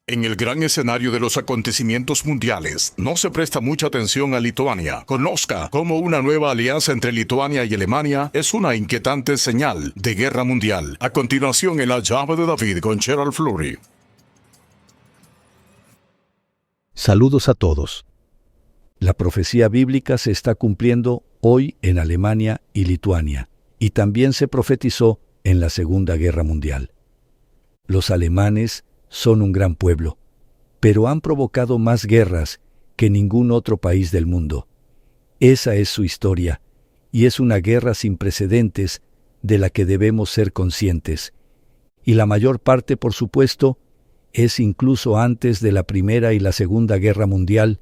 En el gran escenario de los acontecimientos mundiales, no se presta mucha atención a Lituania. Conozca cómo una nueva alianza entre Lituania y Alemania es una inquietante señal de guerra mundial. A continuación, en La Llave de David con Gerald Fleury. Saludos a todos. La profecía bíblica se está cumpliendo hoy en Alemania y Lituania, y también se profetizó en la Segunda Guerra Mundial. Los alemanes son un gran pueblo, pero han provocado más guerras que ningún otro país del mundo. Esa es su historia, y es una guerra sin precedentes de la que debemos ser conscientes. Y la mayor parte, por supuesto, es incluso antes de la Primera y la Segunda Guerra Mundial,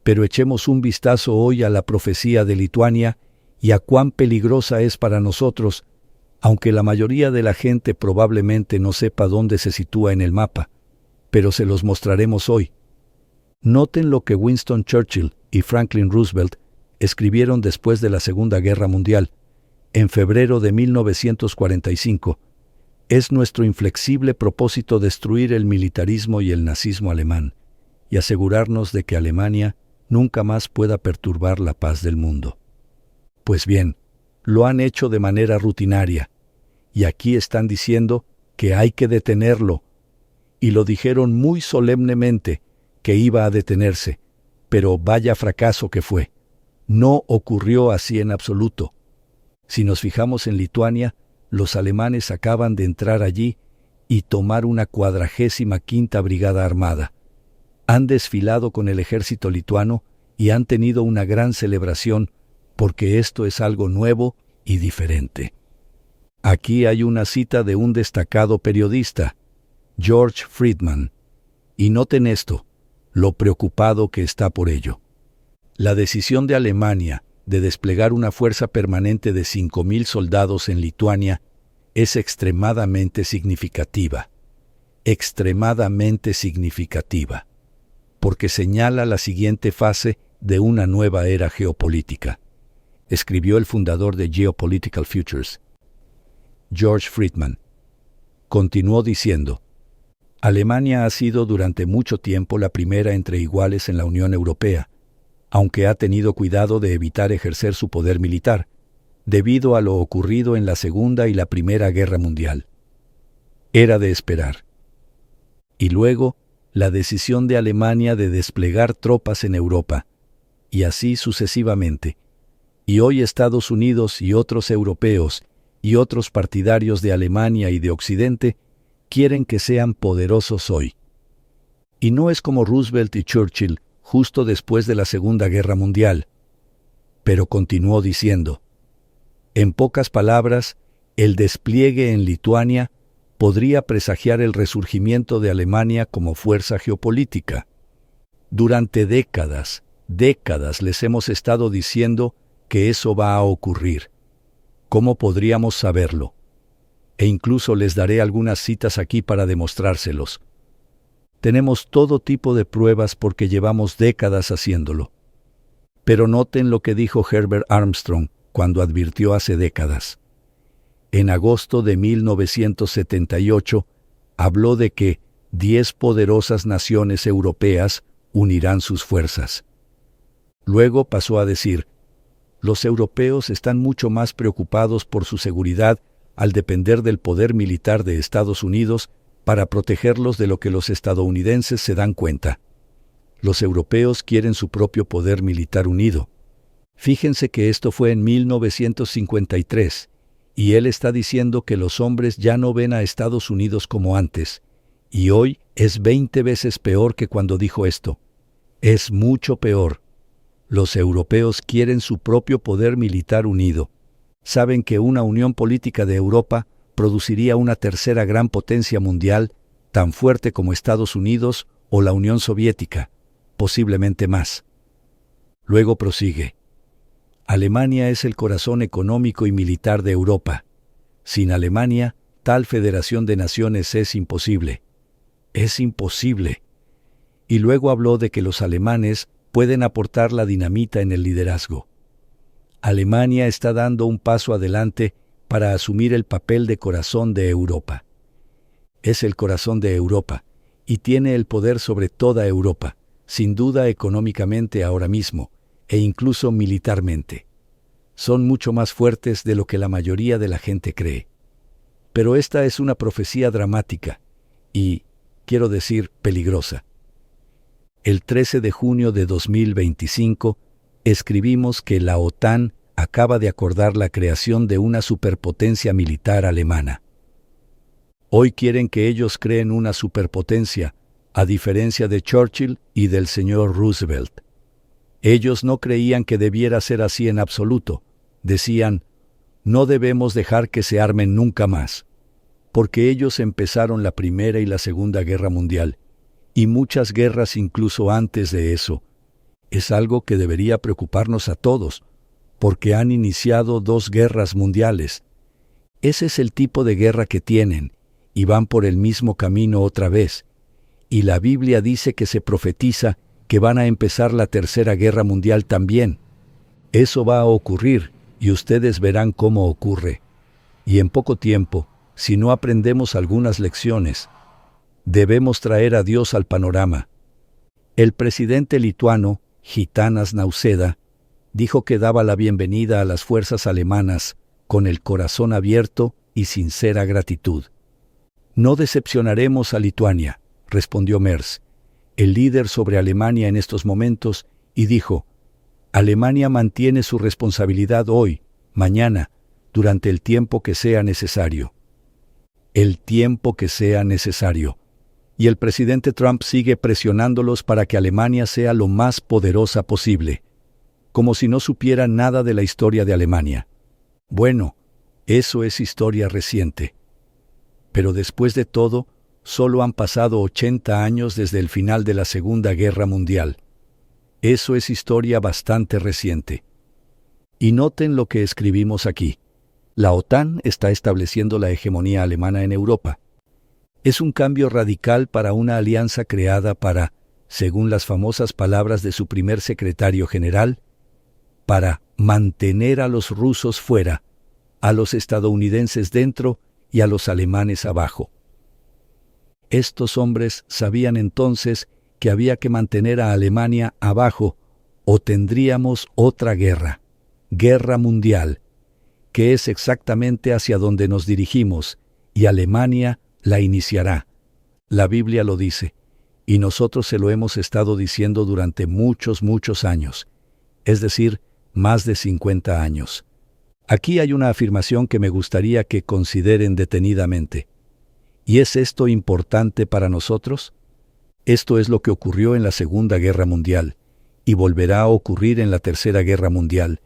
pero echemos un vistazo hoy a la profecía de Lituania y a cuán peligrosa es para nosotros, aunque la mayoría de la gente probablemente no sepa dónde se sitúa en el mapa, pero se los mostraremos hoy. Noten lo que Winston Churchill y Franklin Roosevelt escribieron después de la Segunda Guerra Mundial, en febrero de 1945. Es nuestro inflexible propósito destruir el militarismo y el nazismo alemán, y asegurarnos de que Alemania nunca más pueda perturbar la paz del mundo. Pues bien, lo han hecho de manera rutinaria, y aquí están diciendo que hay que detenerlo, y lo dijeron muy solemnemente que iba a detenerse, pero vaya fracaso que fue. No ocurrió así en absoluto. Si nos fijamos en Lituania, los alemanes acaban de entrar allí y tomar una 45ª Brigada Armada. Han desfilado con el ejército lituano y han tenido una gran celebración porque esto es algo nuevo y diferente. Aquí hay una cita de un destacado periodista, George Friedman, y noten esto, lo preocupado que está por ello. La decisión de Alemania de desplegar una fuerza permanente de 5.000 soldados en Lituania es extremadamente significativa, porque señala la siguiente fase de una nueva era geopolítica, escribió el fundador de Geopolitical Futures. George Friedman continuó diciendo: Alemania ha sido durante mucho tiempo la primera entre iguales en la Unión Europea, aunque ha tenido cuidado de evitar ejercer su poder militar, debido a lo ocurrido en la Segunda y la Primera Guerra Mundial. Era de esperar. Y luego, la decisión de Alemania de desplegar tropas en Europa, y así sucesivamente. Y hoy Estados Unidos y otros europeos y otros partidarios de Alemania y de Occidente quieren que sean poderosos hoy. Y no es como Roosevelt y Churchill justo después de la Segunda Guerra Mundial. Pero continuó diciendo: en pocas palabras, el despliegue en Lituania podría presagiar el resurgimiento de Alemania como fuerza geopolítica. Durante décadas les hemos estado diciendo que eso va a ocurrir. ¿Cómo podríamos saberlo? E incluso les daré algunas citas aquí para demostrárselos. Tenemos todo tipo de pruebas porque llevamos décadas haciéndolo. Pero noten lo que dijo Herbert Armstrong cuando advirtió hace décadas. En agosto de 1978, habló de que 10 poderosas naciones europeas unirán sus fuerzas. Luego pasó a decir: los europeos están mucho más preocupados por su seguridad al depender del poder militar de Estados Unidos para protegerlos de lo que los estadounidenses se dan cuenta. Los europeos quieren su propio poder militar unido. Fíjense que esto fue en 1953, y él está diciendo que los hombres ya no ven a Estados Unidos como antes, y hoy es 20 veces peor que cuando dijo esto. Es mucho peor. Los europeos quieren su propio poder militar unido. Saben que una unión política de Europa produciría una tercera gran potencia mundial, tan fuerte como Estados Unidos o la Unión Soviética, posiblemente más. Luego prosigue: Alemania es el corazón económico y militar de Europa. Sin Alemania, tal federación de naciones es imposible. Es imposible. Y luego habló de que los alemanes pueden aportar la dinamita en el liderazgo. Alemania está dando un paso adelante para asumir el papel de corazón de Europa. Es el corazón de Europa, y tiene el poder sobre toda Europa, sin duda económicamente ahora mismo, e incluso militarmente. Son mucho más fuertes de lo que la mayoría de la gente cree. Pero esta es una profecía dramática y, quiero decir, peligrosa. El 13 de junio de 2025, escribimos que la OTAN acaba de acordar la creación de una superpotencia militar alemana. Hoy quieren que ellos creen una superpotencia, a diferencia de Churchill y del señor Roosevelt. Ellos no creían que debiera ser así en absoluto. Decían, no debemos dejar que se armen nunca más, porque ellos empezaron la Primera y la Segunda Guerra Mundial, y muchas guerras incluso antes de eso. Es algo que debería preocuparnos a todos, porque han iniciado 2 guerras mundiales. Ese es el tipo de guerra que tienen, y van por el mismo camino otra vez. Y la Biblia dice que se profetiza que van a empezar la Tercera Guerra Mundial también. Eso va a ocurrir, y ustedes verán cómo ocurre. Y en poco tiempo, si no aprendemos algunas lecciones, debemos traer a Dios al panorama. El presidente lituano, Gitanas Nausėda, dijo que daba la bienvenida a las fuerzas alemanas con el corazón abierto y sincera gratitud. No decepcionaremos a Lituania, respondió Merz, el líder sobre Alemania en estos momentos, y dijo, Alemania mantiene su responsabilidad hoy, mañana, durante el tiempo que sea necesario. El tiempo que sea necesario. Y el presidente Trump sigue presionándolos para que Alemania sea lo más poderosa posible, como si no supiera nada de la historia de Alemania. Bueno, eso es historia reciente. Pero después de todo, solo han pasado 80 años desde el final de la Segunda Guerra Mundial. Eso es historia bastante reciente. Y noten lo que escribimos aquí. La OTAN está estableciendo la hegemonía alemana en Europa. Es un cambio radical para una alianza creada para, según las famosas palabras de su primer secretario general, para mantener a los rusos fuera, a los estadounidenses dentro y a los alemanes abajo. Estos hombres sabían entonces que había que mantener a Alemania abajo o tendríamos otra guerra, guerra mundial, que es exactamente hacia donde nos dirigimos, y Alemania la iniciará. La Biblia lo dice, y nosotros se lo hemos estado diciendo durante muchos años, es decir, más de 50 años. Aquí hay una afirmación que me gustaría que consideren detenidamente. ¿Y es esto importante para nosotros? Esto es lo que ocurrió en la Segunda Guerra Mundial, y volverá a ocurrir en la Tercera Guerra Mundial,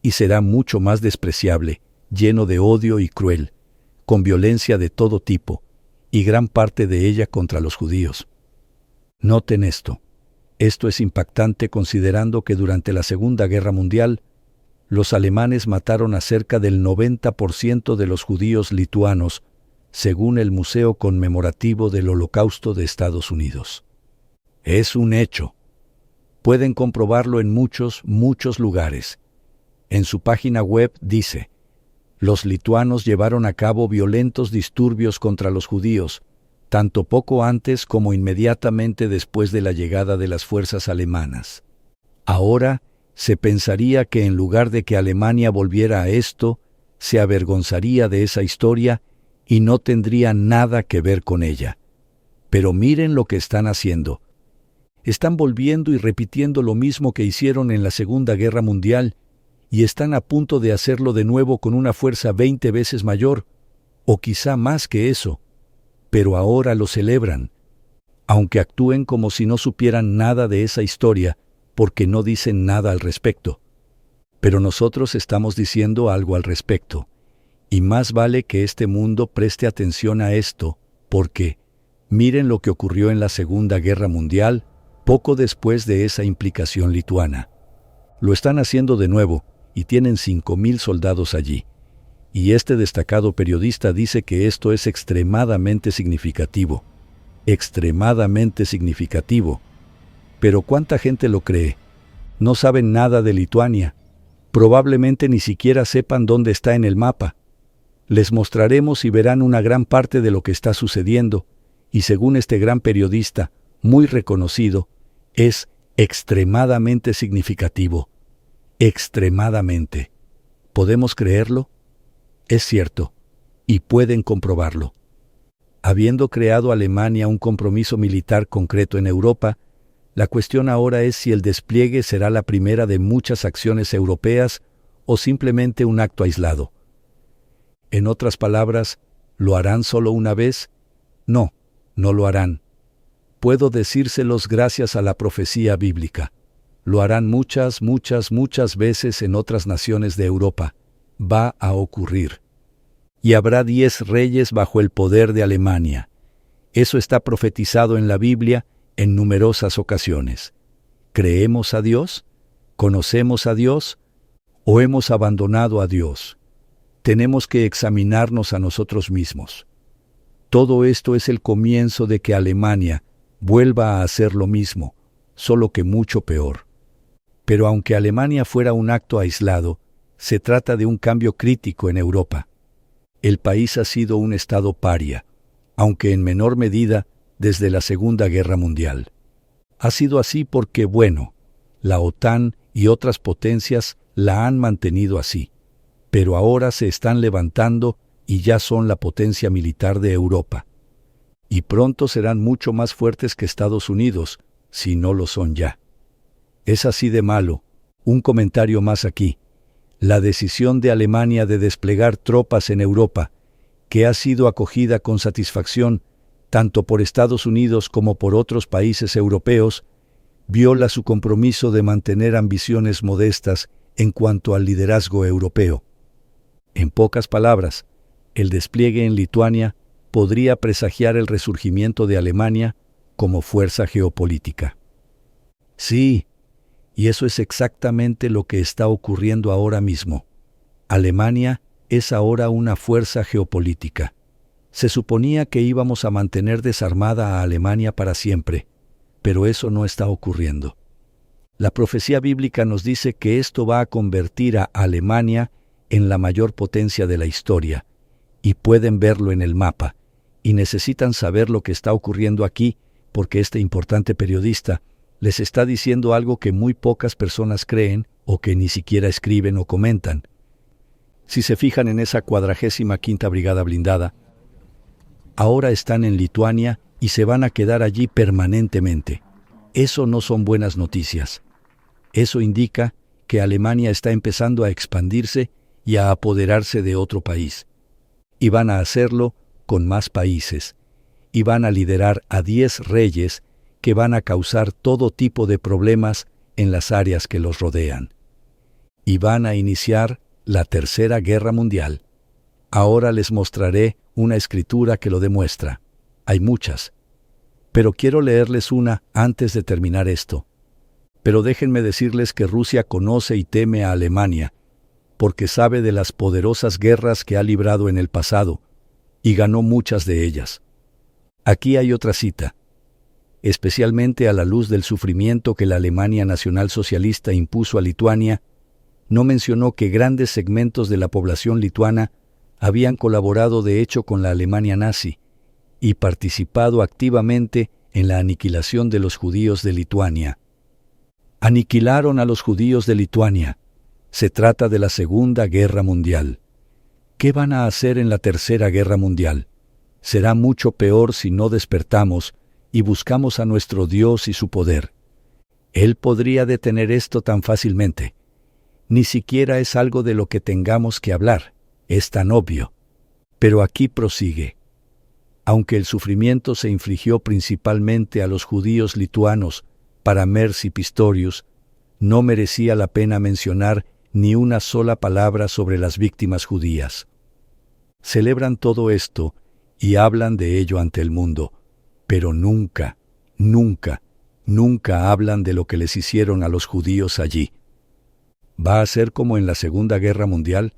y será mucho más despreciable, lleno de odio y cruel, con violencia de todo tipo, y gran parte de ella contra los judíos. Noten esto. Esto es impactante considerando que durante la Segunda Guerra Mundial, los alemanes mataron a cerca del 90% de los judíos lituanos, según el Museo Conmemorativo del Holocausto de Estados Unidos. Es un hecho. Pueden comprobarlo en muchos lugares. En su página web dice, los lituanos llevaron a cabo violentos disturbios contra los judíos, tanto poco antes como inmediatamente después de la llegada de las fuerzas alemanas. Ahora, se pensaría que en lugar de que Alemania volviera a esto, se avergonzaría de esa historia y no tendría nada que ver con ella. Pero miren lo que están haciendo. Están volviendo y repitiendo lo mismo que hicieron en la Segunda Guerra Mundial, y están a punto de hacerlo de nuevo con una fuerza 20 veces mayor, o quizá más que eso. Pero ahora lo celebran, aunque actúen como si no supieran nada de esa historia, porque no dicen nada al respecto. Pero nosotros estamos diciendo algo al respecto, y más vale que este mundo preste atención a esto, porque, miren lo que ocurrió en la Segunda Guerra Mundial, poco después de esa implicación lituana. Lo están haciendo de nuevo, y tienen 5,000 soldados allí. Y este destacado periodista dice que esto es extremadamente significativo. Extremadamente significativo. Pero ¿cuánta gente lo cree? No saben nada de Lituania. Probablemente ni siquiera sepan dónde está en el mapa. Les mostraremos y verán una gran parte de lo que está sucediendo, y según este gran periodista, muy reconocido, es extremadamente significativo. Extremadamente. ¿Podemos creerlo? Es cierto, y pueden comprobarlo. Habiendo creado Alemania un compromiso militar concreto en Europa, la cuestión ahora es si el despliegue será la primera de muchas acciones europeas o simplemente un acto aislado. En otras palabras, ¿lo harán solo una vez? No, no lo harán. Puedo decírselos gracias a la profecía bíblica. Lo harán muchas veces en otras naciones de Europa. Va a ocurrir. Y habrá 10 reyes bajo el poder de Alemania. Eso está profetizado en la Biblia en numerosas ocasiones. ¿Creemos a Dios? ¿Conocemos a Dios? ¿O hemos abandonado a Dios? Tenemos que examinarnos a nosotros mismos. Todo esto es el comienzo de que Alemania vuelva a hacer lo mismo, solo que mucho peor. Pero aunque Alemania fuera un acto aislado, se trata de un cambio crítico en Europa. El país ha sido un estado paria, aunque en menor medida desde la Segunda Guerra Mundial. Ha sido así porque, bueno, la OTAN y otras potencias la han mantenido así, pero ahora se están levantando y ya son la potencia militar de Europa. Y pronto serán mucho más fuertes que Estados Unidos, si no lo son ya. Es así de malo. Un comentario más aquí. La decisión de Alemania de desplegar tropas en Europa, que ha sido acogida con satisfacción tanto por Estados Unidos como por otros países europeos, viola su compromiso de mantener ambiciones modestas en cuanto al liderazgo europeo. En pocas palabras, el despliegue en Lituania podría presagiar el resurgimiento de Alemania como fuerza geopolítica. Sí, y eso es exactamente lo que está ocurriendo ahora mismo. Alemania es ahora una fuerza geopolítica. Se suponía que íbamos a mantener desarmada a Alemania para siempre, pero eso no está ocurriendo. La profecía bíblica nos dice que esto va a convertir a Alemania en la mayor potencia de la historia, y pueden verlo en el mapa, y necesitan saber lo que está ocurriendo aquí, porque este importante periodista les está diciendo algo que muy pocas personas creen o que ni siquiera escriben o comentan. Si se fijan en esa 45ª Brigada Blindada, ahora están en Lituania y se van a quedar allí permanentemente. Eso no son buenas noticias. Eso indica que Alemania está empezando a expandirse y a apoderarse de otro país. Y van a hacerlo con más países. Y van a liderar a 10 reyes que van a causar todo tipo de problemas en las áreas que los rodean. Y van a iniciar la Tercera Guerra Mundial. Ahora les mostraré una escritura que lo demuestra. Hay muchas. Pero quiero leerles una antes de terminar esto. Pero déjenme decirles que Rusia conoce y teme a Alemania, porque sabe de las poderosas guerras que ha librado en el pasado, y ganó muchas de ellas. Aquí hay otra cita. Especialmente a la luz del sufrimiento que la Alemania nacionalsocialista impuso a Lituania, no mencionó que grandes segmentos de la población lituana habían colaborado de hecho con la Alemania nazi y participado activamente en la aniquilación de los judíos de Lituania. Aniquilaron a los judíos de Lituania. Se trata de la Segunda Guerra Mundial. ¿Qué van a hacer en la Tercera Guerra Mundial? Será mucho peor si no despertamos y buscamos a nuestro Dios y su poder. Él podría detener esto tan fácilmente. Ni siquiera es algo de lo que tengamos que hablar. Es tan obvio. Pero aquí prosigue. Aunque el sufrimiento se infligió principalmente a los judíos lituanos para Mercy Pistorius, no merecía la pena mencionar ni una sola palabra sobre las víctimas judías. Celebran todo esto y hablan de ello ante el mundo, pero nunca hablan de lo que les hicieron a los judíos allí. ¿Va a ser como en la Segunda Guerra Mundial?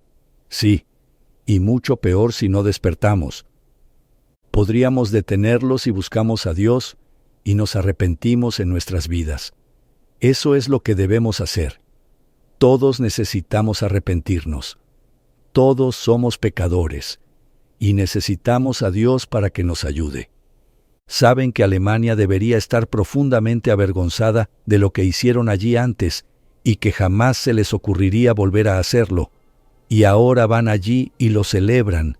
Sí, y mucho peor si no despertamos. Podríamos detenerlos si buscamos a Dios y nos arrepentimos en nuestras vidas. Eso es lo que debemos hacer. Todos necesitamos arrepentirnos. Todos somos pecadores y necesitamos a Dios para que nos ayude. Saben que Alemania debería estar profundamente avergonzada de lo que hicieron allí antes y que jamás se les ocurriría volver a hacerlo. Y ahora van allí y lo celebran.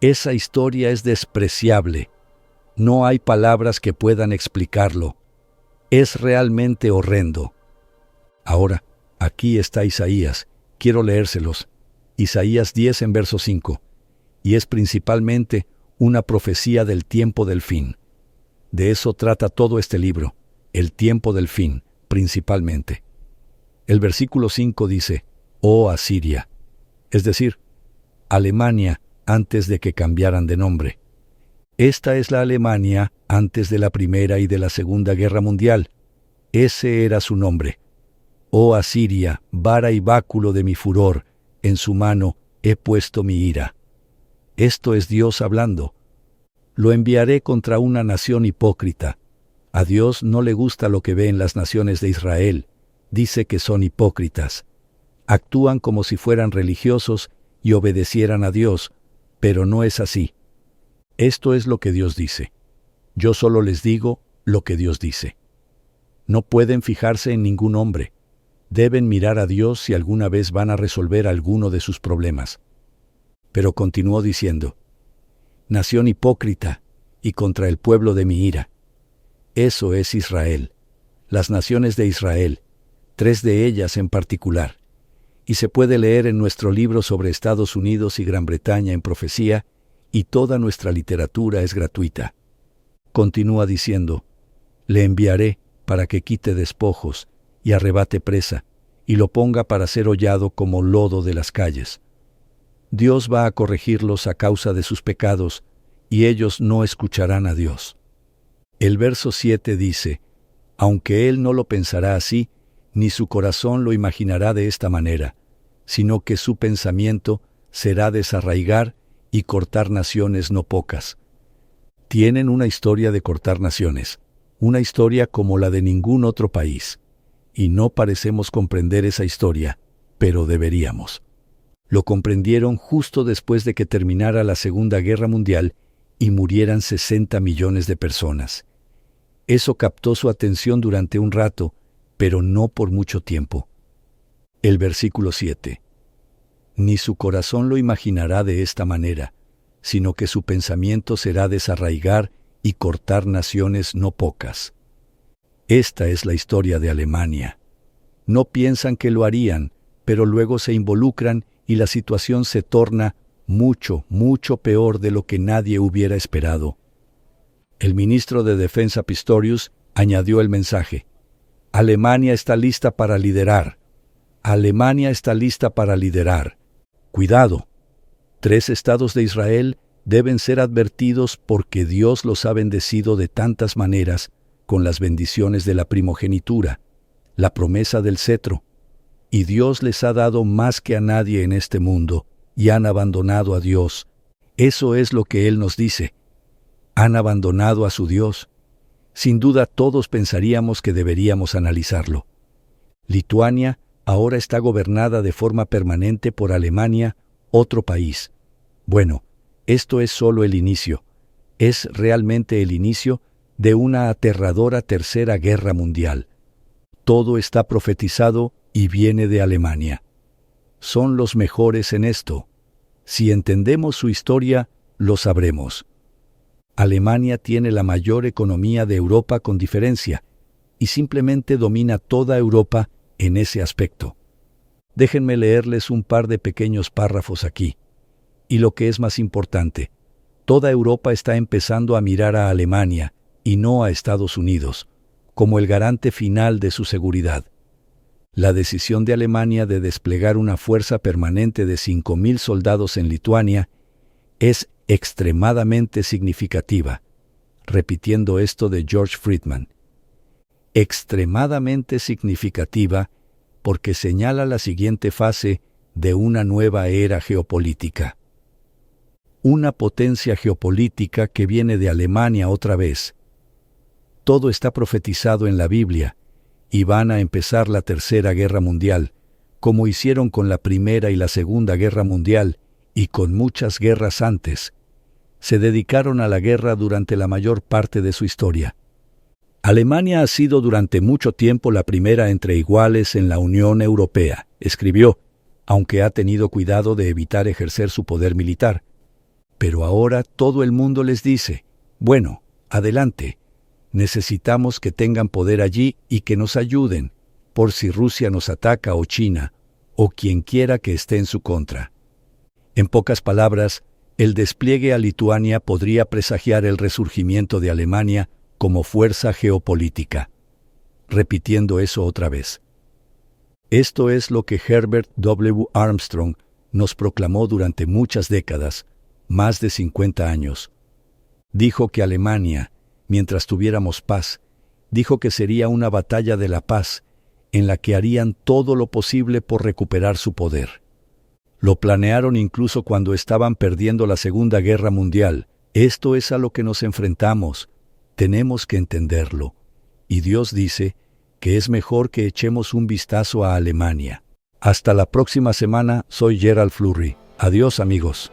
Esa historia es despreciable. No hay palabras que puedan explicarlo. Es realmente horrendo. Ahora, aquí está Isaías. Quiero leérselos. Isaías 10 en verso 5. Y es principalmente una profecía del tiempo del fin. De eso trata todo este libro, el tiempo del fin, principalmente. El versículo 5 dice, «Oh Asiria», es decir, Alemania antes de que cambiaran de nombre. Esta es la Alemania antes de la Primera y de la Segunda Guerra Mundial. Ese era su nombre. «Oh Asiria, vara y báculo de mi furor, en su mano he puesto mi ira». Esto es Dios hablando. Lo enviaré contra una nación hipócrita. A Dios no le gusta lo que ve en las naciones de Israel. Dice que son hipócritas. Actúan como si fueran religiosos y obedecieran a Dios, pero no es así. Esto es lo que Dios dice. Yo solo les digo lo que Dios dice. No pueden fijarse en ningún hombre. Deben mirar a Dios si alguna vez van a resolver alguno de sus problemas. Pero continuó diciendo, «Nación hipócrita, y contra el pueblo de mi ira». Eso es Israel, las naciones de Israel, 3 de ellas en particular. Y se puede leer en nuestro libro sobre Estados Unidos y Gran Bretaña en profecía, y toda nuestra literatura es gratuita. Continúa diciendo, «Le enviaré para que quite despojos, y arrebate presa, y lo ponga para ser hollado como lodo de las calles». Dios va a corregirlos a causa de sus pecados, y ellos no escucharán a Dios. El verso 7 dice, «Aunque él no lo pensará así, ni su corazón lo imaginará de esta manera, sino que su pensamiento será desarraigar y cortar naciones no pocas». Tienen una historia de cortar naciones, una historia como la de ningún otro país, y no parecemos comprender esa historia, pero deberíamos. Lo comprendieron justo después de que terminara la Segunda Guerra Mundial y murieran 60 millones de personas. Eso captó su atención durante un rato, pero no por mucho tiempo. El versículo 7. «Ni su corazón lo imaginará de esta manera, sino que su pensamiento será desarraigar y cortar naciones no pocas». Esta es la historia de Alemania. No piensan que lo harían, pero luego se involucran y la situación se torna mucho, mucho peor de lo que nadie hubiera esperado. El ministro de Defensa Pistorius añadió el mensaje: «Alemania está lista para liderar. Alemania está lista para liderar. Cuidado. 3 estados de Israel deben ser advertidos porque Dios los ha bendecido de tantas maneras con las bendiciones de la primogenitura, la promesa del cetro. Y Dios les ha dado más que a nadie en este mundo, y han abandonado a Dios». Eso es lo que Él nos dice. Han abandonado a su Dios. Sin duda todos pensaríamos que deberíamos analizarlo. Lituania ahora está gobernada de forma permanente por Alemania, otro país. Bueno, esto es solo el inicio. Es realmente el inicio de una aterradora tercera guerra mundial. Todo está profetizado y viene de Alemania. Son los mejores en esto. Si entendemos su historia, lo sabremos. Alemania tiene la mayor economía de Europa con diferencia, y simplemente domina toda Europa en ese aspecto. Déjenme leerles un par de pequeños párrafos aquí. Y lo que es más importante, toda Europa está empezando a mirar a Alemania, y no a Estados Unidos, como el garante final de su seguridad. La decisión de Alemania de desplegar una fuerza permanente de 5,000 soldados en Lituania es extremadamente significativa, repitiendo esto de George Friedman. Extremadamente significativa porque señala la siguiente fase de una nueva era geopolítica. Una potencia geopolítica que viene de Alemania otra vez. Todo está profetizado en la Biblia, y van a empezar la Tercera Guerra Mundial, como hicieron con la Primera y la Segunda Guerra Mundial, y con muchas guerras antes. se dedicaron a la guerra durante la mayor parte de su historia. Alemania ha sido durante mucho tiempo la primera entre iguales en la Unión Europea, escribió, aunque ha tenido cuidado de evitar ejercer su poder militar. Pero ahora todo el mundo les dice, bueno, adelante, necesitamos que tengan poder allí y que nos ayuden, por si Rusia nos ataca o China, o quien quiera que esté en su contra. En pocas palabras, el despliegue a Lituania podría presagiar el resurgimiento de Alemania como fuerza geopolítica. Repitiendo eso otra vez. Esto es lo que Herbert W. Armstrong nos proclamó durante muchas décadas, más de 50 años. Dijo que Alemania, mientras tuviéramos paz, dijo que sería una batalla de la paz, en la que harían todo lo posible por recuperar su poder. Lo planearon incluso cuando estaban perdiendo la Segunda Guerra Mundial. Esto es a lo que nos enfrentamos. Tenemos que entenderlo. Y Dios dice que es mejor que echemos un vistazo a Alemania. Hasta la próxima semana, soy Gerald Flurry. Adiós, amigos.